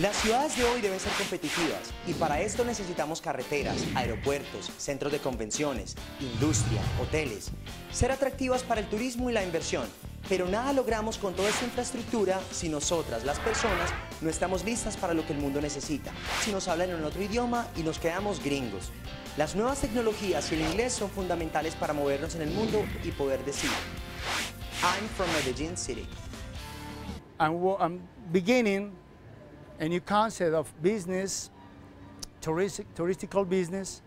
Las ciudades de hoy deben ser competitivas y para esto necesitamos carreteras, aeropuertos, centros de convenciones, industria, hoteles, ser atractivas para el turismo y la inversión. Pero nada logramos con toda esta infraestructura si nosotras, las personas, no estamos listas para lo que el mundo necesita, si nos hablan en otro idioma y nos quedamos gringos. Las nuevas tecnologías y el inglés son fundamentales para movernos en el mundo y poder decir, I'm from Medellin City. I'm beginning a new concept of business, touristical business,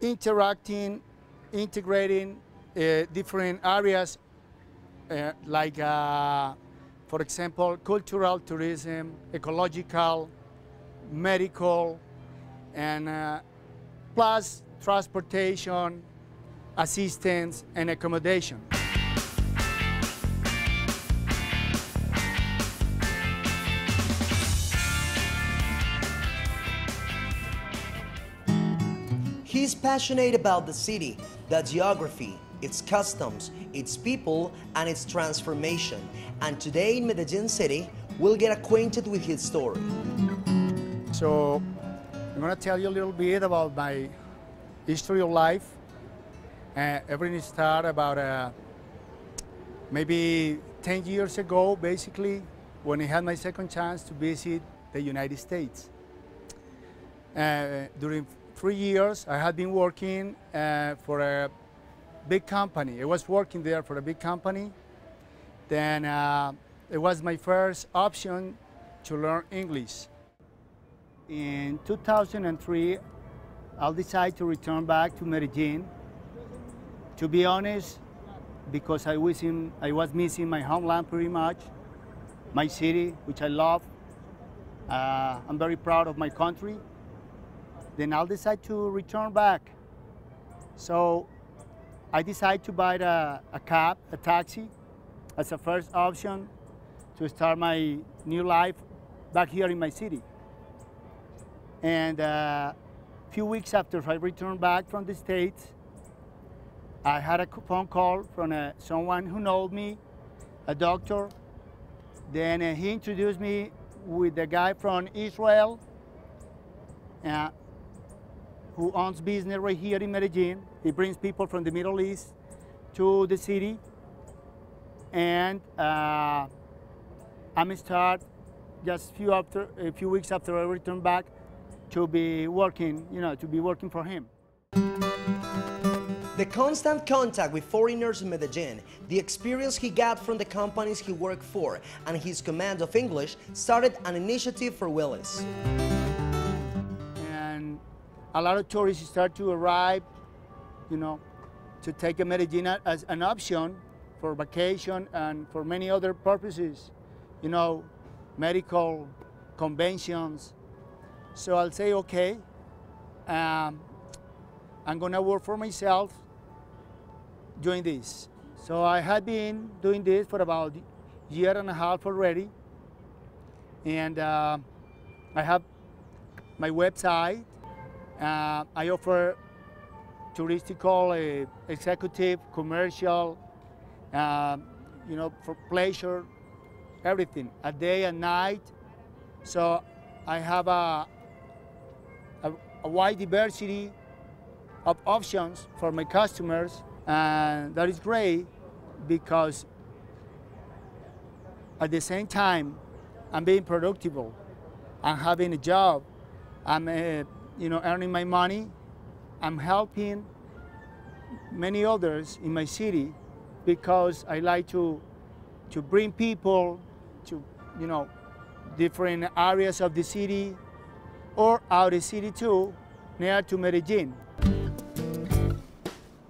integrating different areas like, for example, cultural tourism, ecological, medical, and plus transportation, assistance, and accommodation. He's passionate about the city, the geography, its customs, its people, and its transformation. And today in Medellin City, we'll get acquainted with his story. So I'm going to tell you a little bit about my history of life. Everything started about maybe 10 years ago, basically, when I had my second chance to visit the United States. During 3 years, I had been working for a big company. I was working there for a big company. Then it was my first option to learn English. In 2003, I'll decide to return back to Medellin. To be honest, because I was missing my homeland pretty much, my city, which I love. I'm very proud of my country. Then I'll decide to return back. So I decided to buy a cab, a taxi, as a first option to start my new life back here in my city. And a few weeks after I returned back from the States, I had a phone call from someone who knows me, a doctor. Then he introduced me with a guy from Israel, who owns business right here in Medellin. He brings people from the Middle East to the city. And I'm start just a few weeks after I return back to be working, to be working for him. The constant contact with foreigners in Medellin, the experience he got from the companies he worked for, and his command of English started an initiative for Willis. A lot of tourists start to arrive, to take a Medellin as an option for vacation and for many other purposes, medical, conventions. So I'll say, okay, I'm gonna work for myself doing this. So I had been doing this for about a year and a half already. And I have my website. I offer touristical, executive, commercial, for pleasure, everything, a day and night. So I have a wide diversity of options for my customers, and that is great because at the same time, I'm being productive, I'm having a job, I'm earning my money, I'm helping many others in my city because I like to bring people to, different areas of the city or out of the city too, near to Medellin.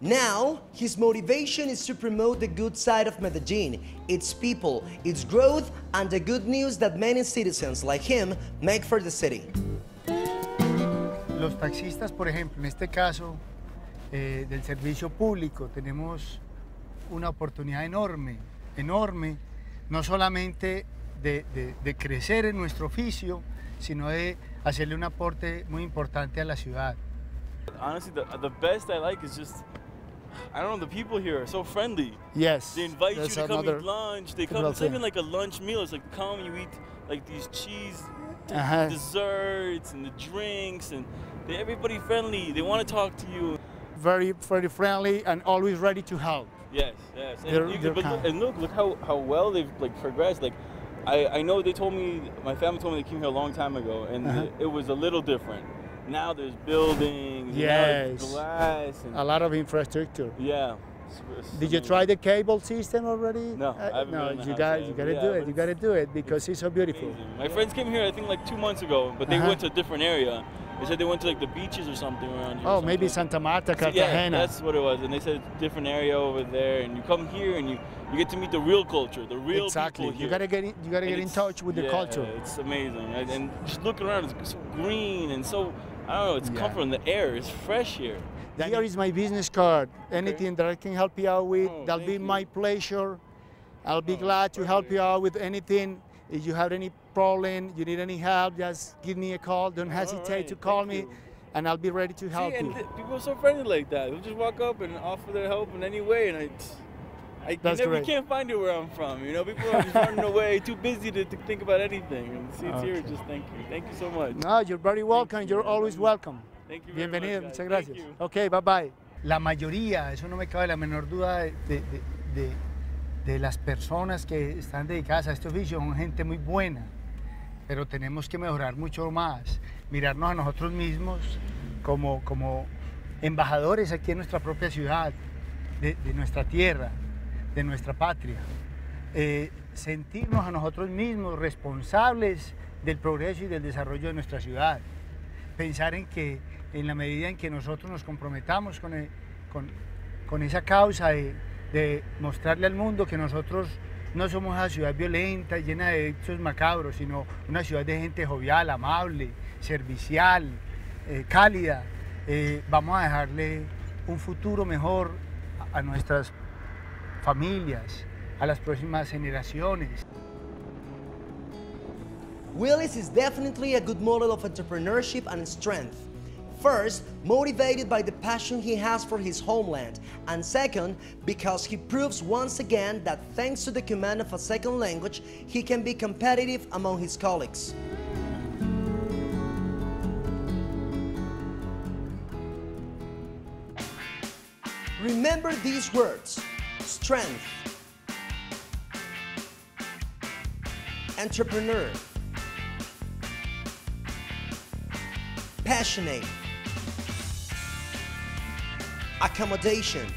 Now, his motivation is to promote the good side of Medellin, its people, its growth, and the good news that many citizens like him make for the city. Los taxistas, por ejemplo, en este caso del servicio público, tenemos una oportunidad enorme, no solamente de crecer en nuestro oficio, sino de hacerle un aporte muy importante a la ciudad. Honestly, the best I like is just I don't know, the people here are so friendly. Yes. They invite you that's to come another eat lunch. They come, typical it's not even thing. like a lunch meal. It's like come, you eat like these cheese Uh-huh. desserts and the drinks, and everybody friendly. They want to talk to you. Very, very friendly and always ready to help. Yes, yes. And, They're but kind. look how well they've like progressed. Like, I know they told me, my family told me they came here a long time ago, and it was a little different. Now there's buildings, and now there's Yes. glass, and A lot of infrastructure. yeah. Did you try the cable system already? No, I haven't no. been in the You house got, yet, you but got to yeah, do but it. You got to do it because it's so beautiful. Amazing. My friends came here, I think, like 2 months ago, but they went to a different area. They said they went to like the beaches or something around here. Oh, maybe Santa Marta, Yeah, Cartagena. that's what it was. And they said it's a different area over there, and you come here and you get to meet the real culture, the real Exactly. people here. You gotta get in, you gotta get in touch with the culture. It's amazing, and just looking around, it's so green and so, I don't know, it's comforting. The air is fresh here. Here is my business card. Anything that I can help you out with, that'll be thank you. my pleasure. I'll be glad to help you out with anything. If you have any problem, you need any help, just give me a call. Don't hesitate to call me, and I'll be ready to help you. People are so friendly like that. They'll just walk up and offer their help in any way, and you can't find it where I'm from. You know, people are just running away, too busy to think about anything. And see, it's here, just thank you. Thank you so much. No, you're very welcome. You're always welcome. Thank you very Bienvenido, much, muchas guys. gracias. Thank you. Ok, bye bye. La mayoría, eso no me cabe la menor duda, de las personas que están dedicadas a este oficio son gente muy buena, pero tenemos que mejorar mucho más, mirarnos a nosotros mismos como embajadores aquí en nuestra propia ciudad, de nuestra tierra, de nuestra patria. Sentirnos a nosotros mismos responsables del progreso y del desarrollo de nuestra ciudad. Pensar en que en la medida en que nosotros nos comprometamos con esa causa de mostrarle al mundo que nosotros no somos una ciudad violenta y llena de hechos macabros, sino una ciudad de gente jovial, amable, servicial, cálida, vamos a dejarle un futuro mejor a nuestras familias, a las próximas generaciones. Willis is definitely a good model of entrepreneurship and strength. First, motivated by the passion he has for his homeland, and second, because he proves once again that thanks to the command of a second language, he can be competitive among his colleagues. Remember these words: strength, entrepreneur, passionate, accommodation.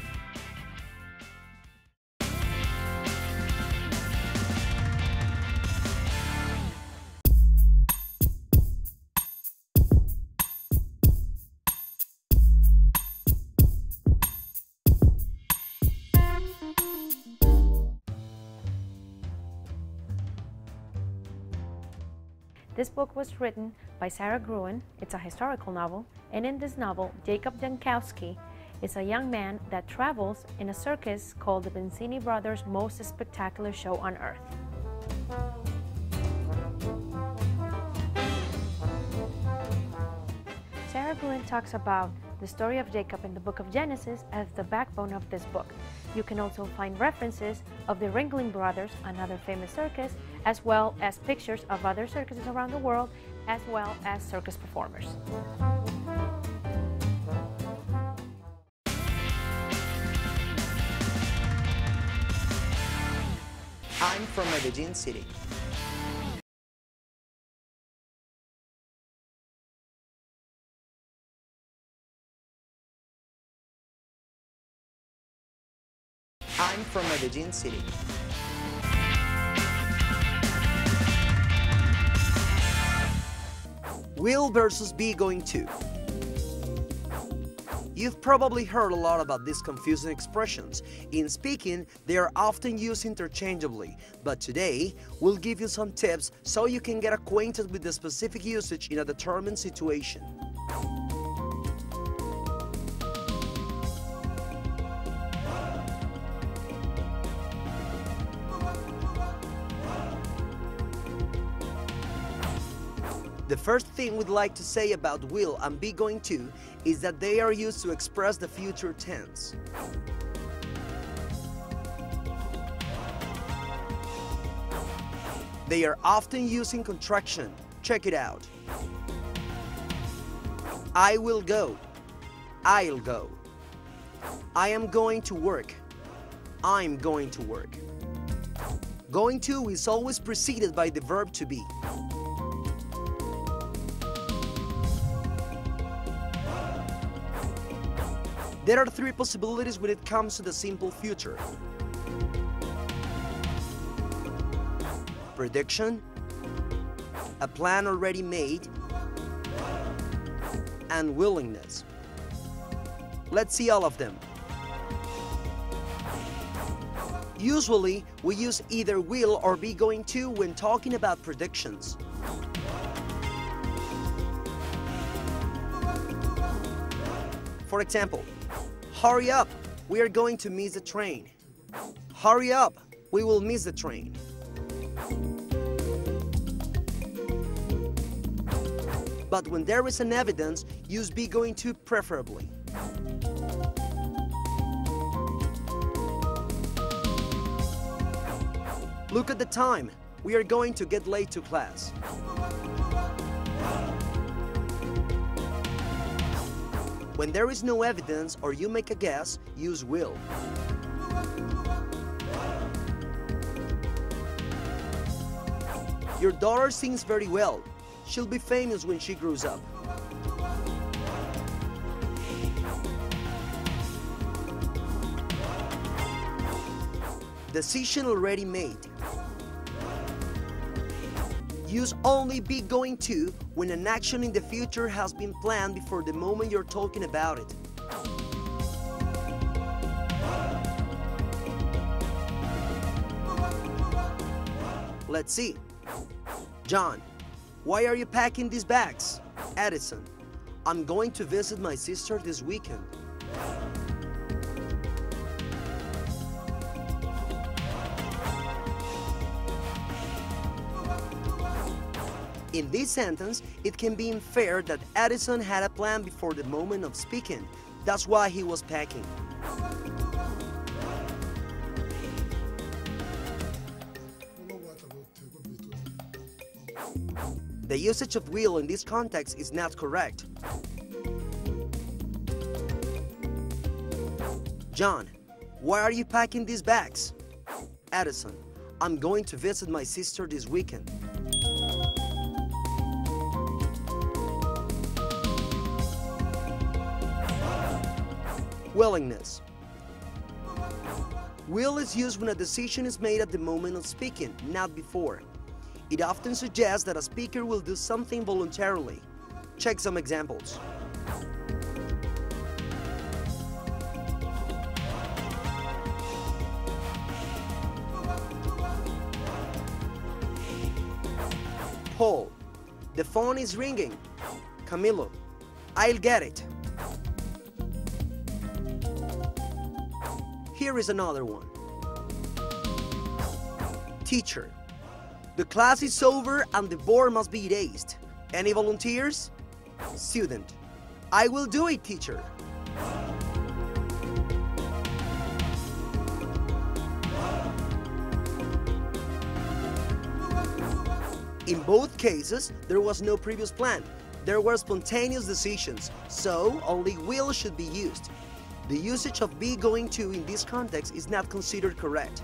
This book was written by Sarah Gruen. It's a historical novel, and in this novel, Jacob Jankowski is a young man that travels in a circus called the Benzini Brothers' Most Spectacular Show on Earth. Sarah Gruen talks about the story of Jacob in the book of Genesis as the backbone of this book. You can also find references of the Ringling Brothers, another famous circus, as well as pictures of other circuses around the world, as well as circus performers. I'm from Medellin City. I'm from Medellin City. Will versus be going to. You've probably heard a lot about these confusing expressions. In speaking, they are often used interchangeably, but today we'll give you some tips so you can get acquainted with the specific usage in a determined situation. The first thing we'd like to say about will and be going to is that they are used to express the future tense. They are often used in contraction. Check it out. I will go. I'll go. I am going to work. I'm going to work. Going to is always preceded by the verb to be. There are three possibilities when it comes to the simple future: prediction, a plan already made, and willingness. Let's see all of them. Usually, we use either will or be going to when talking about predictions. For example, hurry up, we are going to miss the train. Hurry up, we will miss the train. But when there is an evidence, use be going to preferably. Look at the time. We are going to get late to class. When there is no evidence or you make a guess, use will. Your daughter sings very well. She'll be famous when she grows up. Decision already made. Use only be going to when an action in the future has been planned before the moment you're talking about it. Let's see. John, why are you packing these bags? Edison, I'm going to visit my sister this weekend. In this sentence, it can be inferred that Edison had a plan before the moment of speaking. That's why he was packing. The usage of will in this context is not correct. John, why are you packing these bags? Edison, I'm going to visit my sister this weekend. Willingness. Will is used when a decision is made at the moment of speaking, not before. It often suggests that a speaker will do something voluntarily. Check some examples. Paul, the phone is ringing. Camilo, I'll get it. Here is another one. Teacher, the class is over and the board must be erased. Any volunteers? Student, I will do it, teacher. In both cases, there was no previous plan. There were spontaneous decisions, so only will should be used. The usage of be going to in this context is not considered correct.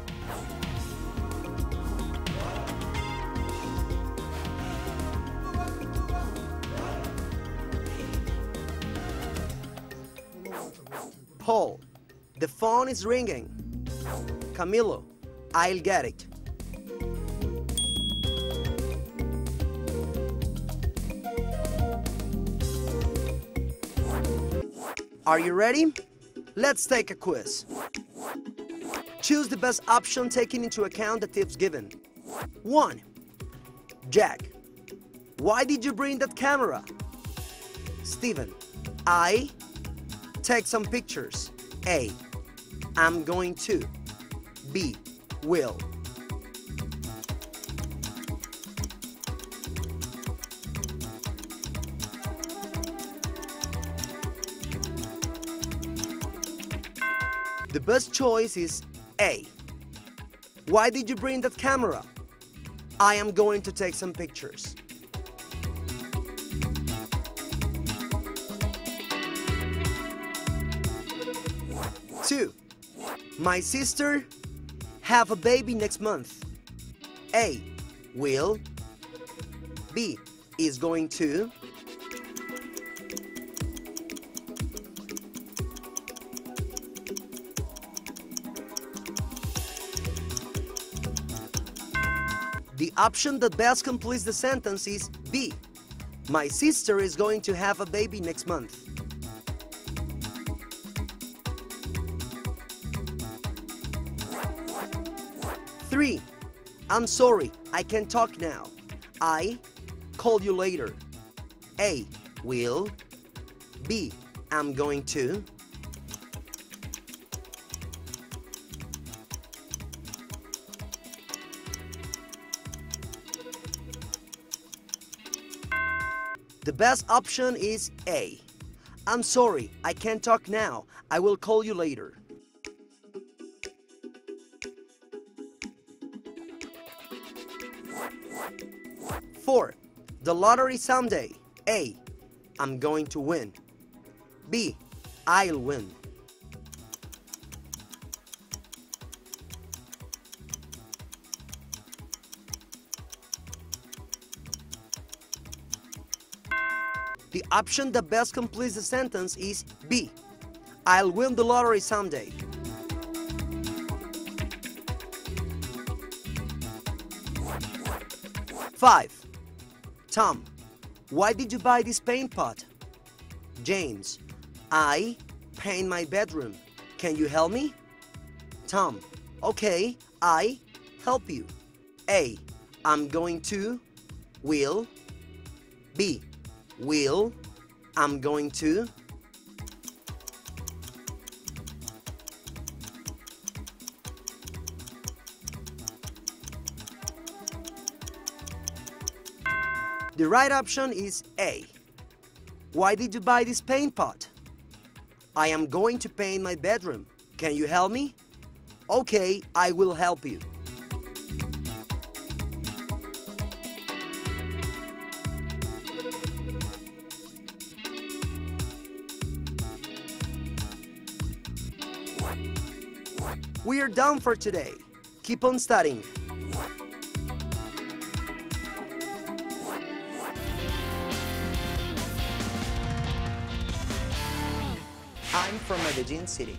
Paul, the phone is ringing. Camilo, I'll get it. Are you ready? Let's take a quiz. Choose the best option taking into account the tips given. 1. Jack, why did you bring that camera? Steven, I take some pictures. A, I'm going to. B, will. The best choice is A. Why did you bring that camera? I am going to take some pictures. 2. My sister have a baby next month. A. Will. B. Is going to. The option that best completes the sentence is B. My sister is going to have a baby next month. 3. I'm sorry, I can't talk now. I call you later. A. Will. B. I'm going to. The best option is A. I'm sorry, I can't talk now. I will call you later. 4. The lottery someday. A. I'm going to win. B. I'll win. The option that best completes the sentence is B. I'll win the lottery someday. 5. Tom, why did you buy this paint pot? James, I paint my bedroom. Can you help me? Tom, okay, I help you. A. I'm going to. Will. B. Will. I'm going to. The right option is A. Why did you buy this paint pot? I am going to paint my bedroom. Can you help me? Okay, I will help you. We are done for today. Keep on studying. I'm from Medellin City.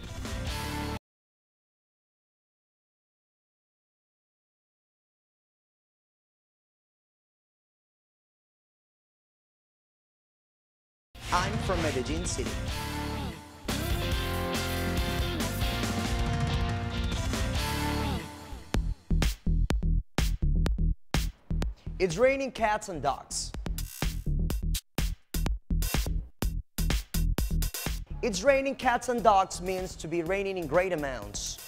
I'm from Medellin City. It's raining cats and dogs. It's raining cats and dogs means to be raining in great amounts.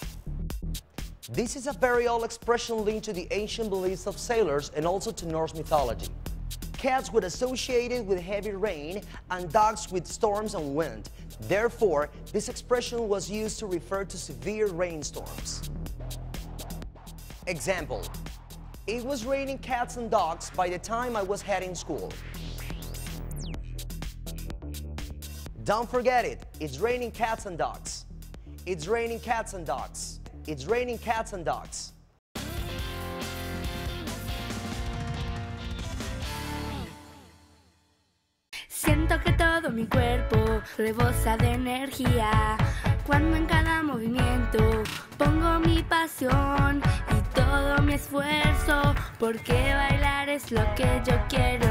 This is a very old expression linked to the ancient beliefs of sailors and also to Norse mythology. Cats were associated with heavy rain and dogs with storms and wind. Therefore, this expression was used to refer to severe rainstorms. Example: it was raining cats and dogs by the time I was heading to school. Don't forget it, it's raining cats and dogs. It's raining cats and dogs. It's raining cats and dogs. Siento que todo mi cuerpo rebosa de energía cuando en cada movimiento pongo mi pasión y todo mi esfuerzo, porque bailar es lo que yo quiero.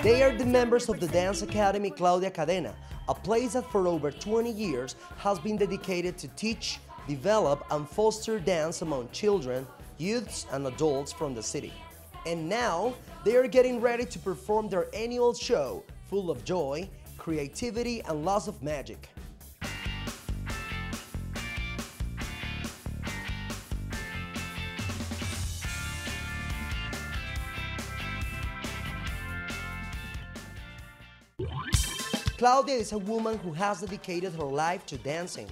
They are the members of the Dance Academy Claudia Cadena, a place that for over 20 years has been dedicated to teach, develop, and foster dance among children, youths, and adults from the city. And now, they are getting ready to perform their annual show, full of joy, creativity, and lots of magic. Claudia is a woman who has dedicated her life to dancing.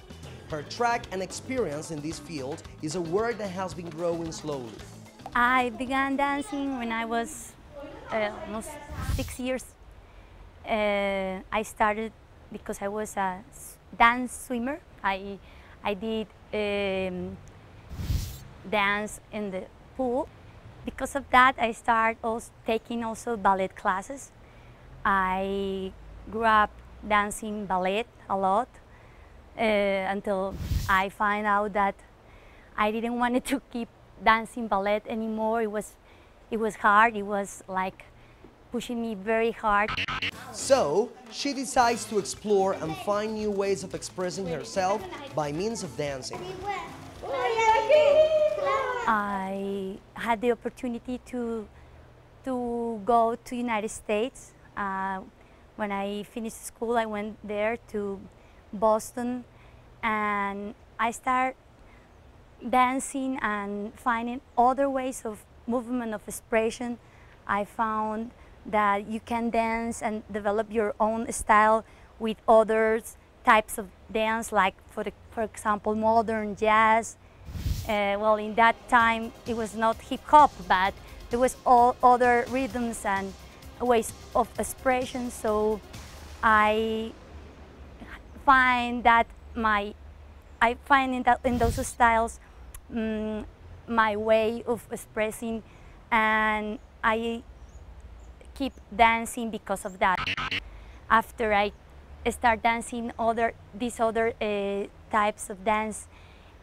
Her track and experience in this field is a work that has been growing slowly. I began dancing when I was almost 6 years. I started because I was a dance swimmer. I did dance in the pool. Because of that, I started also taking ballet classes. I grew up dancing ballet a lot until I find out that I didn't want to keep dancing ballet anymore. It was hard. It was like pushing me very hard. So she decides to explore and find new ways of expressing herself by means of dancing. I had the opportunity to go to United States. When I finished school, I went there to Boston, and I started dancing and finding other ways of movement, of expression. I found that you can dance and develop your own style with other types of dance, like for example, modern jazz. Well, in that time, it was not hip-hop, but there was all other rhythms and ways of expression. So I find that in those styles my way of expressing, and I keep dancing because of that. After I start dancing these other types of dance,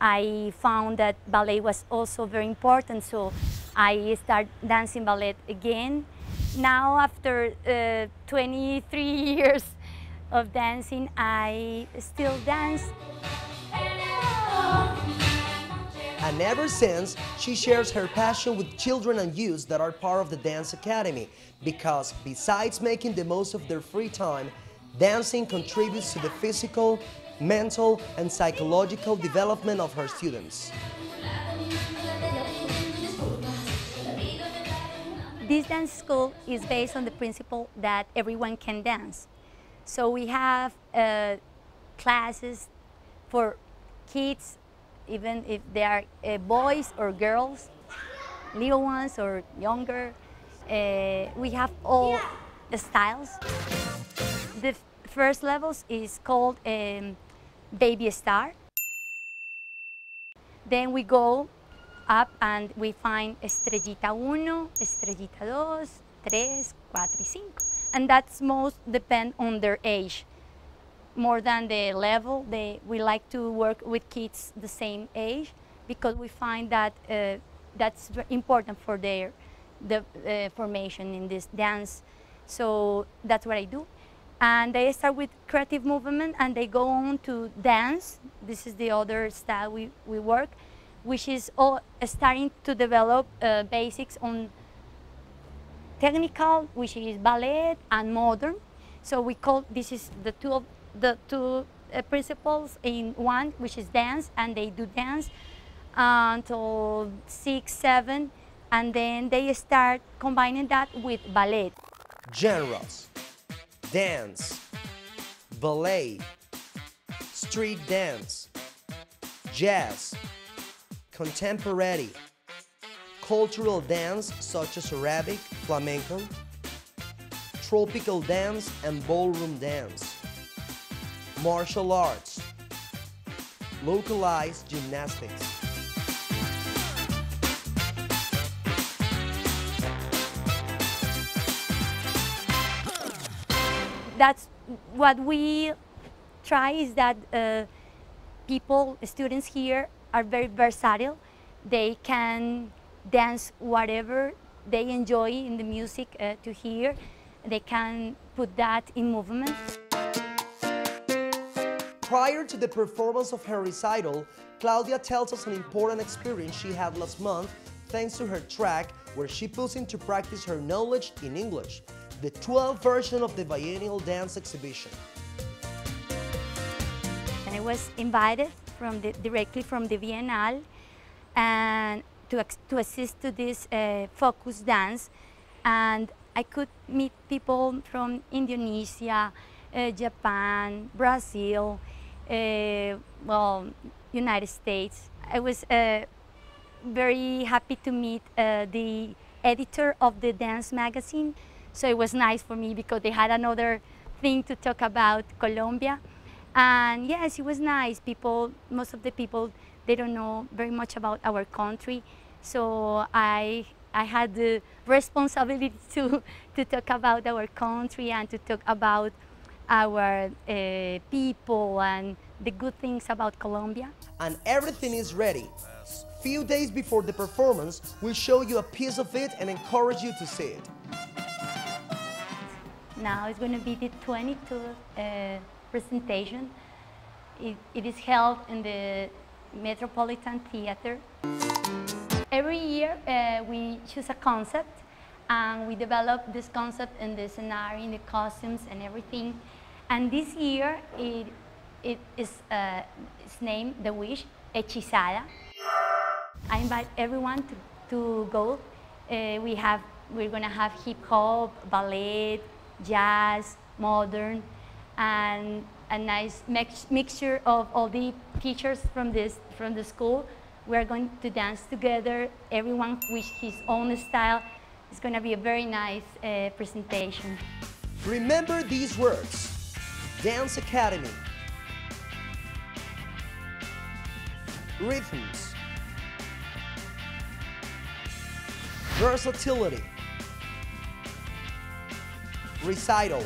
I found that ballet was also very important, so I started dancing ballet again. Now, after 23 years of dancing, I still dance. And ever since, she shares her passion with children and youth that are part of the Dance Academy, because besides making the most of their free time, dancing contributes to the physical, mental, and psychological development of her students. This dance school is based on the principle that everyone can dance. So we have classes for kids, even if they are boys or girls, little ones or younger. We have all the styles. The first levels is called Baby Star. Then we go up and we find Estrellita 1, Estrellita 2, 3, 4, y 5. And that's most depend on their age. More than the level, we like to work with kids the same age, because we find that that's very important for the formation in this dance. So that's what I do. And they start with creative movement and they go on to dance. This is the other style we work, which is all starting to develop basics on technical, which is ballet, and modern. So we call this is the two principles in one, which is dance, and they do dance until 6, 7, and then they start combining that with ballet. Genres: dance, ballet, street dance, jazz, contemporary, cultural dance such as Arabic, flamenco, tropical dance and ballroom dance, martial arts, localized gymnastics. That's what we try, is that students here are very versatile. They can dance whatever they enjoy in the music to hear. They can put that in movement. Prior to the performance of her recital, Claudia tells us an important experience she had last month thanks to her track, where she puts into practice her knowledge in English, the 12th version of the biennial dance exhibition. And I was invited directly from the Biennale and to assist to this focus dance, and I could meet people from Indonesia, Japan, Brazil, well, United States. I was very happy to meet the editor of the dance magazine. So it was nice for me because they had another thing to talk about Colombia. And yes, it was nice. Most of the people, they don't know very much about our country. So I had the responsibility to talk about our country and to talk about our people and the good things about Colombia. And everything is ready. Few days before the performance, we'll show you a piece of it and encourage you to see it. Now it's going to be the 22nd presentation. It is held in the Metropolitan Theater. Every year we choose a concept and we develop this concept in the scenario, in the costumes and everything. And this year it is it's named The Wish, Hechizada. I invite everyone to go. We're going to have hip hop, ballet, jazz, modern, and a nice mixture of all the teachers from the school. We're going to dance together, everyone with his own style. It's going to be a very nice presentation. Remember these words: Dance Academy, rhythms, versatility, recital,